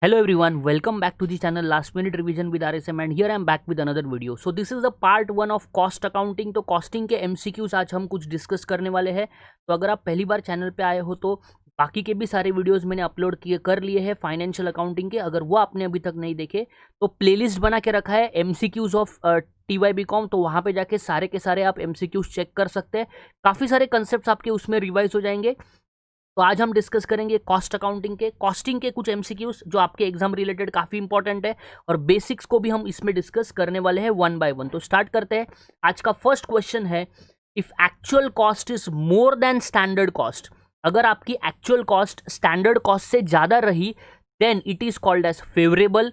Hello everyone, welcome back to the channel Last Minute Revision with RSM and here I am back with another video. So this is the part 1 of cost accounting. तो costing के MCQs आज हम कुछ discuss करने वाले हैं. तो अगर आप पहली बार चैनल पे आए हो तो बाकी के भी सारे वीडियोस मैंने अपलोड कर लिए हैं फाइनेंशियल अकाउंटिंग के. अगर वो आपने अभी तक नहीं देखे तो प्लेलिस्ट बना के रखा है MCQs ऑफ TYBCom, तो वहाँ पे जाके सारे के सारे आप MCQs चेक कर सकते हैं. काफ़ी सारे कंसेप्ट आपके उसमें रिवाइज हो जाएंगे. तो आज हम डिस्कस करेंगे कॉस्ट अकाउंटिंग के कॉस्टिंग के कुछ एमसीक्यूज जो आपके एग्जाम रिलेटेड काफ़ी इंपॉर्टेंट है और बेसिक्स को भी हम इसमें डिस्कस करने वाले हैं वन बाय वन. तो स्टार्ट करते हैं. आज का फर्स्ट क्वेश्चन है, if actual cost is more than standard cost, अगर आपकी एक्चुअल कॉस्ट स्टैंडर्ड कॉस्ट से ज़्यादा रही then it is called as favourable,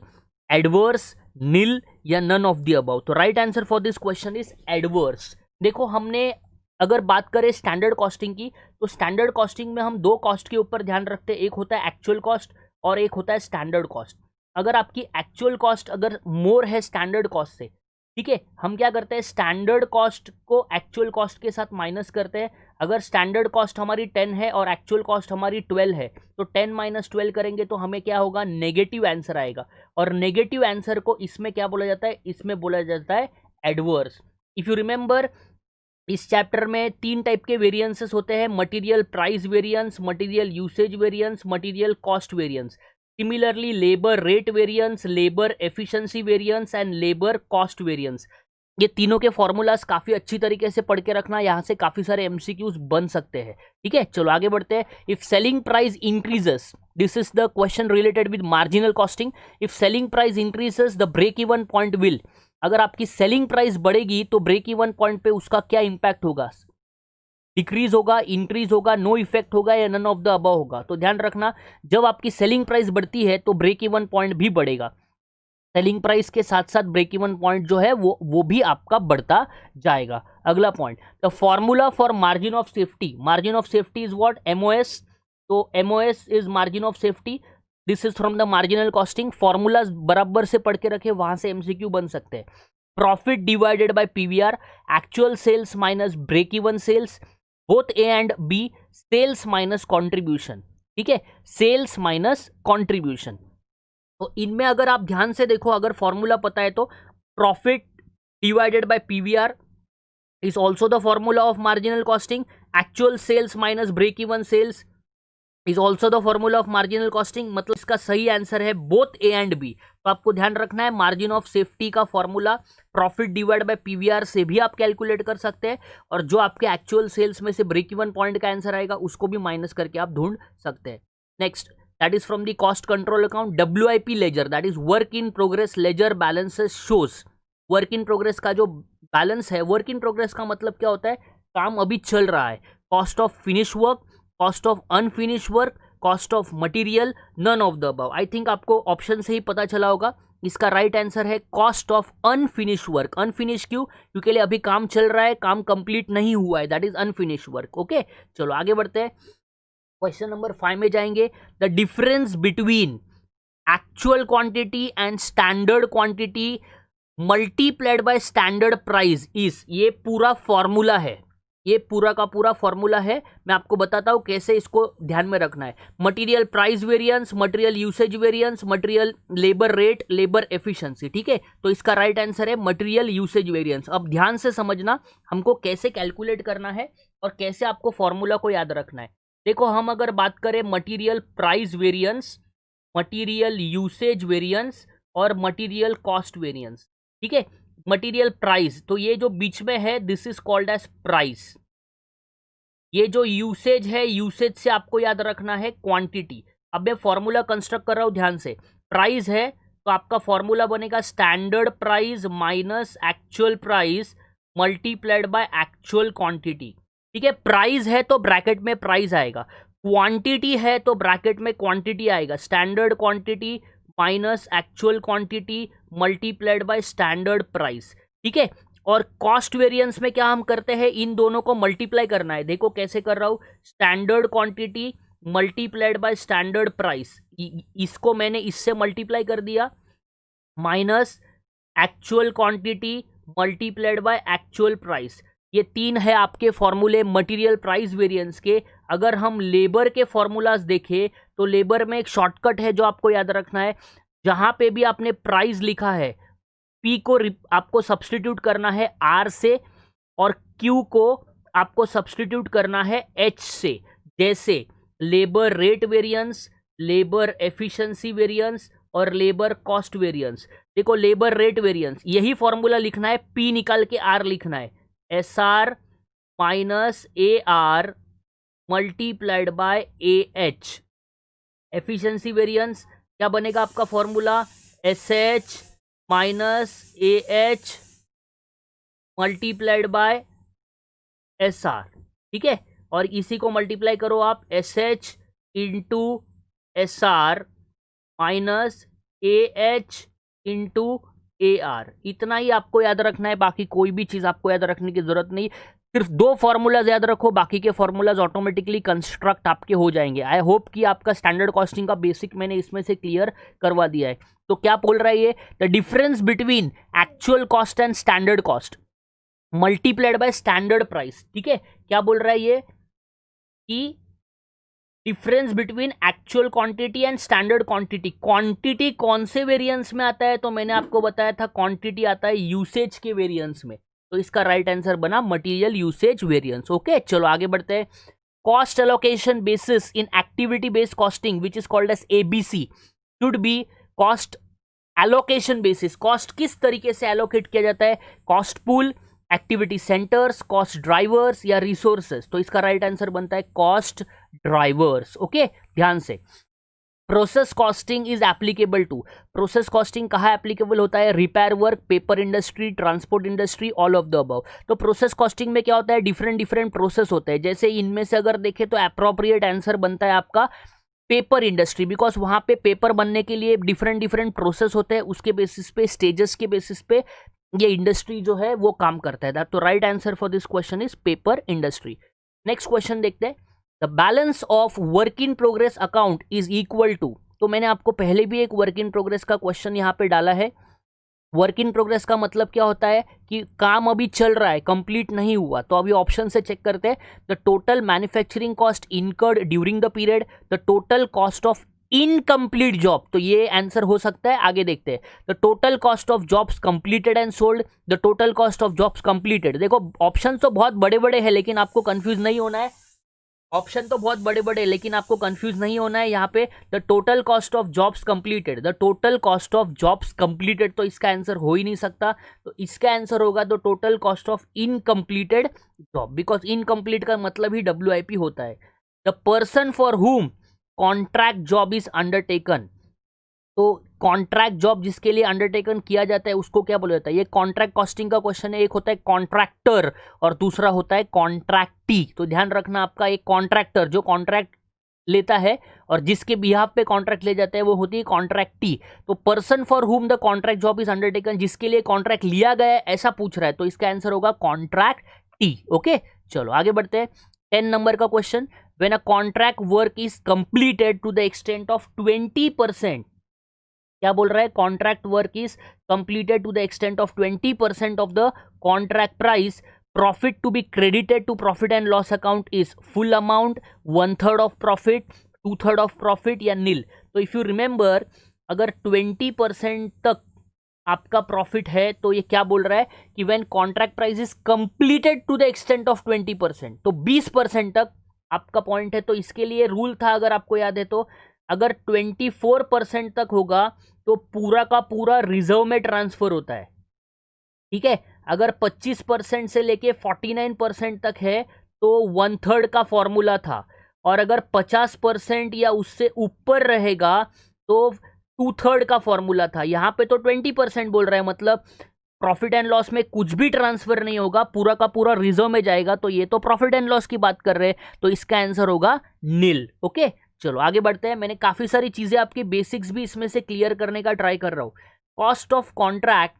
adverse, nil या नन ऑफ द अबव. तो right answer for this question is adverse. देखो, हमने अगर बात करें स्टैंडर्ड कॉस्टिंग की तो स्टैंडर्ड कॉस्टिंग में हम दो कॉस्ट के ऊपर ध्यान रखते हैं. एक होता है एक्चुअल कॉस्ट और एक होता है स्टैंडर्ड कॉस्ट. अगर आपकी एक्चुअल कॉस्ट अगर मोर है स्टैंडर्ड कॉस्ट से, ठीक है, हम क्या करते हैं, स्टैंडर्ड कॉस्ट को एक्चुअल कॉस्ट के साथ माइनस करते हैं. अगर स्टैंडर्ड कॉस्ट हमारी 10 है और एक्चुअल कॉस्ट हमारी 12 है तो 10 - 12 करेंगे तो हमें क्या होगा, नेगेटिव आंसर आएगा. और नेगेटिव आंसर को इसमें क्या बोला जाता है, इसमें बोला जाता है एडवर्स. इफ यू रिमेंबर, इस चैप्टर में 3 टाइप के वेरिएंसेस होते हैं, material price variance, material usage variance, material cost variance. Similarly labour rate variance, labour efficiency variance and labour cost variance. ये तीनों के फॉर्मूलाज काफ़ी अच्छी तरीके से पढ़ के रखना, यहाँ से काफ़ी सारे MCQs बन सकते हैं. ठीक है, चलो आगे बढ़ते हैं. If selling price increases, this is the question related with marginal costing. If selling price increases the break even point will, अगर आपकी सेलिंग प्राइस बढ़ेगी तो ब्रेक इवन पॉइंट पे उसका क्या इंपैक्ट होगा, डिक्रीज होगा, इंक्रीज होगा, नो इफेक्ट होगा या नन ऑफ द अबव होगा. तो ध्यान रखना, जब आपकी सेलिंग प्राइस बढ़ती है तो ब्रेक इवन पॉइंट भी बढ़ेगा. सेलिंग प्राइस के साथ साथ ब्रेक इवन पॉइंट जो है वो भी आपका बढ़ता जाएगा. अगला point, the formula for margin of safety. Margin of safety is what, MOS. तो MOS is margin of safety. This is from the marginal costing. Formula बराबर से पढ़ के रखे, वहां से MCQ बन सकते हैं. Profit divided by PVR, actual sales minus break even sales, both A and B, sales minus contribution. ठीक है, सेल्स माइनस कॉन्ट्रीब्यूशन. तो इनमें अगर आप ध्यान से देखो, अगर फॉर्मूला पता है तो profit divided by PVR is also the formula of marginal costing. Actual sales minus break even sales is also the formula of marginal costing. मतलब इसका सही आंसर है बोथ A एंड B. तो आपको ध्यान रखना है, मार्जिन ऑफ सेफ्टी का formula profit divide by PVR से भी आप कैलकुलेट कर सकते हैं और जो आपके एक्चुअल सेल्स में से ब्रेक इवन पॉइंट का आंसर आएगा उसको भी माइनस करके आप ढूंढ सकते हैं. Next, that is from the cost control account. WIP ledger, that is work in progress ledger balances shows. Work in progress का जो बैलेंस है, वर्क इन प्रोग्रेस का मतलब क्या होता है, काम अभी चल रहा है. Cost of finish work, cost of unfinish work, cost of material, none of the above. I think आपको ऑप्शन से ही पता चला होगा, इसका राइट आंसर है cost of unfinish work. Unfinish क्यों, क्योंकि अभी काम चल रहा है, काम कंप्लीट नहीं हुआ है, that is unfinished work. Okay, चलो आगे बढ़ते हैं. क्वेश्चन नंबर 5 में जाएंगे. The difference between actual quantity and standard quantity multiplied by standard price is, ये पूरा फॉर्मूला है, ये पूरा का पूरा फॉर्मूला है. मैं आपको बताता हूं कैसे इसको ध्यान में रखना है. Material price variance, material usage variance, material labour rate, labour efficiency. ठीक है, तो इसका राइट आंसर है मटेरियल यूसेज वेरिएंस. अब ध्यान से समझना हमको कैसे कैलकुलेट करना है और कैसे आपको फॉर्मूला को याद रखना है. देखो, हम अगर बात करें material price variance, material usage variance और मटेरियल कॉस्ट वेरिएंस. ठीक है, मटेरियल प्राइस, तो ये जो बीच में है this is called as price. ये जो यूसेज है, यूसेज से आपको याद रखना है क्वांटिटी. अब मैं फॉर्मूला कंस्ट्रक्ट कर रहा हूं, ध्यान से. प्राइस है तो आपका फॉर्मूला बनेगा standard price minus actual price multiplied by actual quantity. ठीक है, प्राइस है तो ब्रैकेट में प्राइस आएगा, क्वांटिटी है तो ब्रैकेट में क्वांटिटी आएगा. Standard quantity minus actual quantity multiplied by standard price. ठीक है, और कॉस्ट वेरिएंस में क्या हम करते हैं, इन दोनों को मल्टीप्लाई करना है. देखो कैसे कर रहा हूं, standard quantity multiplied by standard price, इसको मैंने इससे मल्टीप्लाई कर दिया, minus actual quantity multiplied by actual price. ये 3 है आपके फॉर्मूले मटेरियल प्राइस वेरिएंस के। अगर हम लेबर के फॉर्मूलाज देखें तो लेबर में एक शॉर्टकट है जो आपको याद रखना है। जहां पे भी आपने प्राइस लिखा है, पी को आपको सब्सटीट्यूट करना है आर से और क्यू को आपको सब्सटीट्यूट करना है एच से। जैसे labour rate variance, labour efficiency variance और लेबर कॉस्ट वेरिएंस। देखो लेबर रेट वेरिएंस यही फॉर्मूला लिखना है, पी निकाल के आर लिखना है, S R minus A R multiplied by A H. Efficiency variance क्या बनेगा आपका formula, S H minus A H multiplied by S R. ठीक है, और इसी को मल्टीप्लाई करो आप, S H into S R minus A H into A R. इतना ही आपको याद रखना है, बाकी कोई भी चीज आपको याद रखने की जरूरत नहीं। सिर्फ 2 फॉर्मूलाज याद रखो, बाकी के फॉर्मूलाज ऑटोमेटिकली कंस्ट्रक्ट आपके हो जाएंगे। आई होप कि आपका स्टैंडर्ड कॉस्टिंग का बेसिक मैंने इसमें से क्लियर करवा दिया है। तो क्या बोल रहा है ये, the difference between actual cost and standard cost multiplied by standard price. ठीक है, क्या बोल रहा है ये कि difference between actual quantity and standard quantity. Quantity कौन से वेरिएंस में आता है, तो मैंने आपको बताया था क्वांटिटी आता है यूसेज के वेरिएंस में। तो इसका राइट आंसर बना मटेरियल यूसेज वेरिएंस। ओके, चलो आगे बढ़ते हैं। Cost allocation basis in activity based costing which is called as ABC should be cost allocation basis. Cost किस तरीके से एलोकेट किया जाता है, cost pool, activity centres, cost drivers या रिसोर्सेस। तो इसका राइट आंसर बनता है कॉस्ट ड्राइवर्स। ओके, ध्यान से। Process costing is applicable to, process costing कहाँ एप्लीकेबल होता है, repair work, paper industry, transport industry, all of the above. तो प्रोसेस कॉस्टिंग में क्या होता है, डिफरेंट डिफरेंट प्रोसेस होते हैं। जैसे इनमें से अगर देखें तो एप्रोप्रिएट आंसर बनता है आपका पेपर इंडस्ट्री, बिकॉज वहां पे पेपर बनने के लिए डिफरेंट डिफरेंट प्रोसेस होते हैं, उसके बेसिस पे, स्टेजेस के बेसिस पे ये इंडस्ट्री जो है वो काम करता है। तो right answer for this question is paper industry. Next question देखते हैं, the balance of work in progress account is equal to. तो मैंने आपको पहले भी एक वर्क इन प्रोग्रेस का क्वेश्चन यहाँ पे डाला है। वर्क इन प्रोग्रेस का मतलब क्या होता है कि काम अभी चल रहा है, कंप्लीट नहीं हुआ। तो अभी ऑप्शन से चेक करते हैं, the total manufacturing cost incurred during the period, the total cost of incomplete job. तो ये आंसर हो सकता है, आगे देखते हैं। The total cost of jobs completed and sold, the total cost of jobs completed. देखो ऑप्शन तो बहुत बड़े बड़े हैं लेकिन आपको कंफ्यूज नहीं होना है। ऑप्शन तो बहुत बड़े बड़े लेकिन आपको कंफ्यूज नहीं होना है। यहाँ पे the total cost of jobs completed, the total cost of jobs completed, तो इसका आंसर हो ही नहीं सकता। तो इसका आंसर होगा the total cost of incompleted job, because incomplete का मतलब ही WIP होता है। द पर्सन फॉर हुम कॉन्ट्रैक्ट जॉब इज अंडरटेकन, तो कॉन्ट्रैक्ट जॉब जिसके लिए अंडरटेकन किया जाता है उसको क्या बोला जाता है। ये कॉन्ट्रैक्ट कॉस्टिंग का क्वेश्चन है। एक होता है कॉन्ट्रैक्टर और दूसरा होता है कॉन्ट्रैक्टी। तो ध्यान रखना, आपका एक कॉन्ट्रैक्टर जो कॉन्ट्रैक्ट लेता है और जिसके बिहाफ पे कॉन्ट्रैक्ट ले जाता है वो होती है कॉन्ट्रैक्टी। तो person for whom the contract job is undertaken, जिसके लिए कॉन्ट्रैक्ट लिया गया है ऐसा पूछ रहा है, तो इसका आंसर होगा कॉन्ट्रैक्टी। ओके, चलो आगे बढ़ते हैं। 10 नंबर का question, when a contract work is completed to the extent of 20%। क्या बोल रहा है, contract work is completed to the extent of 20% of the contract price, profit to be credited to profit and loss account is full amount, 1/3 of profit, 2/3 of profit या nil. तो if you remember, अगर 20% तक आपका profit है तो ये क्या बोल रहा है कि when contract price is completed to the extent of 20%, तो 20% तक आपका पॉइंट है। तो इसके लिए रूल था, अगर आपको याद है तो, अगर 24% तक होगा तो पूरा का पूरा रिजर्व में ट्रांसफर होता है। ठीक है, अगर 25% से लेके 49% तक है तो 1/3 का फॉर्मूला था, और अगर 50% या उससे ऊपर रहेगा तो 2/3 का फॉर्मूला था। यहाँ पे तो 20% बोल रहा है, मतलब प्रॉफिट एंड लॉस में कुछ भी ट्रांसफर नहीं होगा, पूरा का पूरा रिजर्व में जाएगा। तो ये तो प्रॉफिट एंड लॉस की बात कर रहे हैं, तो इसका आंसर होगा नील। ओके, चलो आगे बढ़ते हैं। मैंने काफी सारी चीजें आपकी बेसिक्स भी इसमें से क्लियर करने का ट्राई कर रहा हूँ। Cost of contract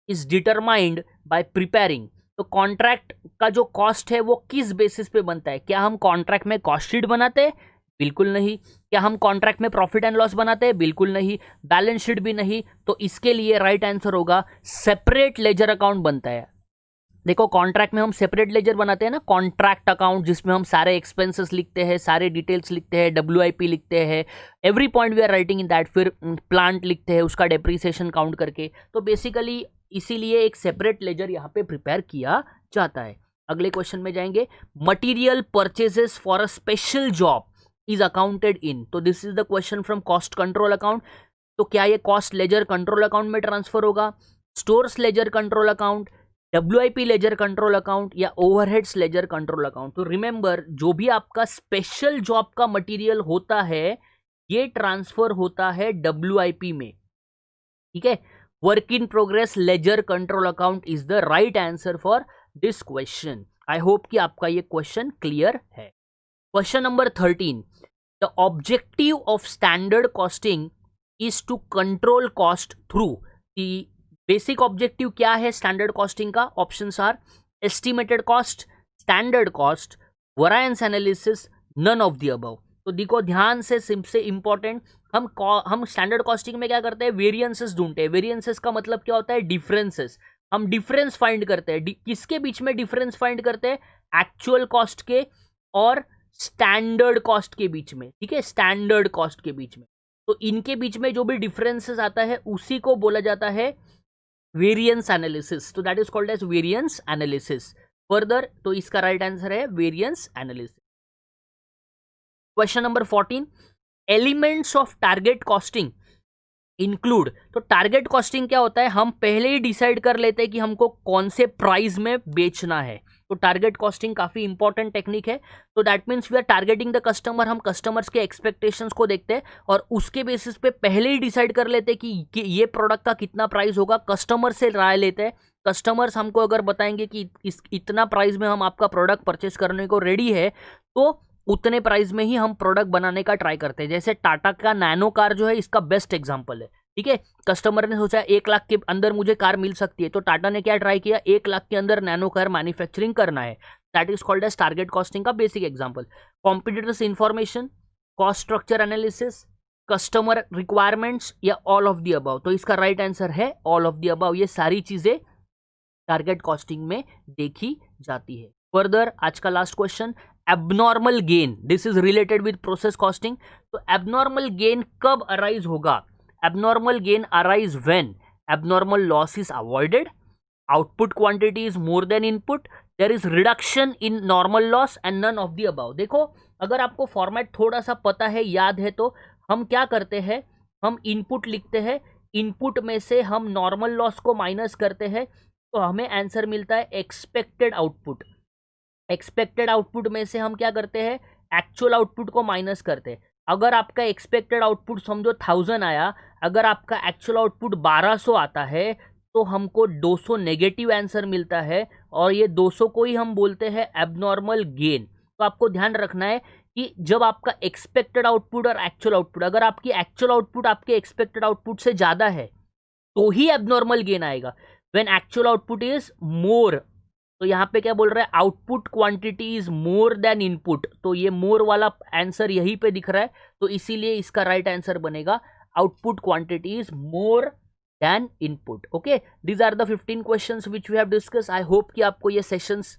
is determined by preparing. तो कॉन्ट्रैक्ट का जो कॉस्ट है वो किस बेसिस पे बनता है। क्या हम कॉन्ट्रैक्ट में कॉस्ट शीट बनाते हैं? बिल्कुल नहीं। क्या हम कॉन्ट्रैक्ट में प्रॉफिट एंड लॉस बनाते हैं? बिल्कुल नहीं। बैलेंस शीट भी नहीं। तो इसके लिए राइट आंसर होगा सेपरेट लेजर अकाउंट बनता है। देखो कॉन्ट्रैक्ट में हम सेपरेट लेजर बनाते हैं ना, कॉन्ट्रैक्ट अकाउंट, जिसमें हम सारे एक्सपेंसेस लिखते हैं, सारे डिटेल्स लिखते हैं, WIP लिखते हैं, every point we are writing in that, फिर प्लांट लिखते हैं उसका डेप्रिसिएशन काउंट करके। तो बेसिकली इसीलिए एक सेपरेट लेजर यहाँ पे प्रिपेयर किया जाता है। अगले क्वेश्चन में जाएंगे, material purchases for a special job is accounted in. तो this is the question from cost control account. तो क्या ये कॉस्ट लेजर कंट्रोल अकाउंट में ट्रांसफर होगा, stores ledger control account, WIP ledger control account, या ओवरहेड्स लेजर कंट्रोल अकाउंट? तो remember, जो भी आपका स्पेशल जॉब का मटेरियल होता है ये ट्रांसफर होता है WIP में, ठीक है। Work in progress ledger control account is the right answer for this question. I hope कि आपका ये क्वेश्चन क्लियर है। Question number 13, the objective of standard costing is to control cost through. The basic objective क्या है standard costing का? Options are estimated cost, standard cost, variance analysis, none of the above. तो देखो ध्यान से important, हम standard costing में क्या करते हैं, वेरिएंसेस ढूंढते हैं। वेरिएंसेस का मतलब क्या होता है, डिफरेंसेस। हम डिफरेंस फाइंड करते हैं, किसके बीच में डिफरेंस फाइंड करते हैं? एक्चुअल कॉस्ट के और स्टैंडर्ड कॉस्ट के बीच में, ठीक है, स्टैंडर्ड कॉस्ट के बीच में। तो इनके बीच में जो भी डिफरेंसेस आता है उसी को बोला जाता है वेरिएंस एनालिसिस। तो that is called as variance analysis. Further तो इसका राइट आंसर है variance analysis. Question number 14, elements of target costing include. तो टारगेट कॉस्टिंग क्या होता है, हम पहले ही डिसाइड कर लेते हैं कि हमको कौन से प्राइस में बेचना है। तो टारगेट कॉस्टिंग काफी इंपॉर्टेंट टेक्निक है। तो that means we are targeting the customer, हम कस्टमर्स के एक्सपेक्टेशंस को देखते हैं और उसके बेसिस पे पहले ही डिसाइड कर लेते हैं कि ये प्रोडक्ट का कितना प्राइस होगा। कस्टमर से राय लेते हैं, कस्टमर्स हमको अगर बताएंगे कि इतना प्राइस में हम आपका प्रोडक्ट परचेस करने को रेडी है, तो उतने प्राइस में ही हम प्रोडक्ट बनाने का ट्राई करते हैं। जैसे टाटा का नैनो कार जो है इसका बेस्ट एग्जांपल है, ठीक है। कस्टमर ने सोचा 1 लाख के अंदर मुझे कार मिल सकती है, तो टाटा ने क्या ट्राई किया, 1 लाख के अंदर नैनो कार मैन्युफैक्चरिंग करना है। That is called as target costing का basic example. Competitors information, cost structure analysis, customer requirements, या ऑल ऑफ द अबव? तो इसका राइट आंसर है ऑल ऑफ द अबव। ये सारी चीजें टारगेट कॉस्टिंग में देखी जाती है। फर्दर आज का last question, abnormal gain, this is related with process costing. तो एबनॉर्मल गेन कब अराइज होगा? Abnormal gain arise when abnormal loss is avoided, output quantity is more than input, there is reduction in normal loss, and none of the above. देखो अगर आपको format थोड़ा सा पता है, याद है, तो हम क्या करते हैं, हम इनपुट लिखते हैं, इनपुट में से हम नॉर्मल लॉस को माइनस करते हैं, तो हमें आंसर मिलता है एक्सपेक्टेड आउटपुट। एक्सपेक्टेड आउटपुट में से हम क्या करते हैं, एक्चुअल आउटपुट को माइनस करते हैं। अगर आपका एक्सपेक्टेड आउटपुट समझो 1000 आया, अगर आपका एक्चुअल आउटपुट 1200 आता है, तो हमको 200 नेगेटिव आंसर मिलता है, और ये 200 को ही हम बोलते हैं एबनॉर्मल गेन। तो आपको ध्यान रखना है कि जब आपका एक्सपेक्टेड आउटपुट और एक्चुअल आउटपुट, अगर आपकी एक्चुअल आउटपुट आपके एक्सपेक्टेड आउटपुट से ज़्यादा है तो ही एबनॉर्मल गेन आएगा। When actual output is more, तो यहाँ पे क्या बोल रहा है, output quantity is more than input. तो ये मोर वाला आंसर यहीं पे दिख रहा है, तो इसीलिए इसका राइट आंसर बनेगा output quantity is more than input. Okay, these are the 15 questions which we have discuss. I hope कि आपको ये सेशंस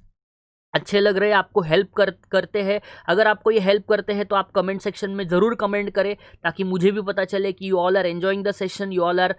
अच्छे लग रहे हैं, आपको हेल्प करते हैं। अगर आपको ये हेल्प करते हैं तो आप कमेंट सेक्शन में ज़रूर कमेंट करें, ताकि मुझे भी पता चले कि you all are enjoying the session, you all are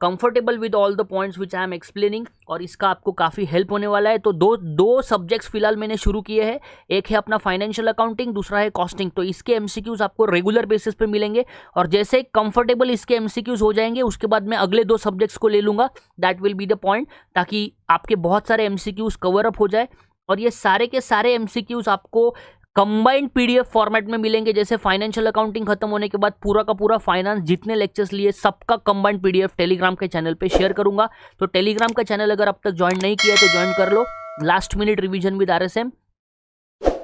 comfortable with all the points which I am explaining, और इसका आपको काफ़ी हेल्प होने वाला है। तो दो सब्जेक्ट्स फिलहाल मैंने शुरू किए हैं, एक है अपना फाइनेंशियल अकाउंटिंग, दूसरा है कॉस्टिंग। तो इसके एमसीक्यूज आपको रेगुलर बेसिस पे मिलेंगे, और जैसे कंफर्टेबल इसके एमसीक्यूज हो जाएंगे उसके बाद मैं अगले 2 सब्जेक्ट्स को ले लूँगा। That will be the point, ताकि आपके बहुत सारे एमसीक्यूज कवर अप हो जाए। और ये सारे के सारे एमसीक्यूज आपको कंबाइंड पीडीएफ फॉर्मेट में मिलेंगे। जैसे फाइनेंशियल अकाउंटिंग खत्म होने के बाद पूरा का पूरा फाइनेंस जितने लेक्चर्स लिए सबका कंबाइंड पीडीएफ टेलीग्राम के चैनल पे शेयर करूंगा। तो टेलीग्राम का चैनल अगर अब तक ज्वाइन नहीं किया तो ज्वाइन कर लो। Last minute revision with RSM,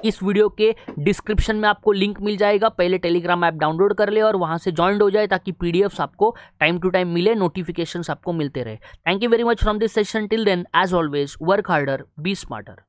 इस वीडियो के डिस्क्रिप्शन में आपको लिंक मिल जाएगा। पहले टेलीग्राम ऐप डाउनलोड कर ले और वहां से ज्वाइन हो जाए, ताकि पीडीएफ्स आपको टाइम टू टाइम मिले, नोटिफिकेशंस आपको मिलते रहे। Thank you very much from this session. Till then, as always, work harder, be smarter.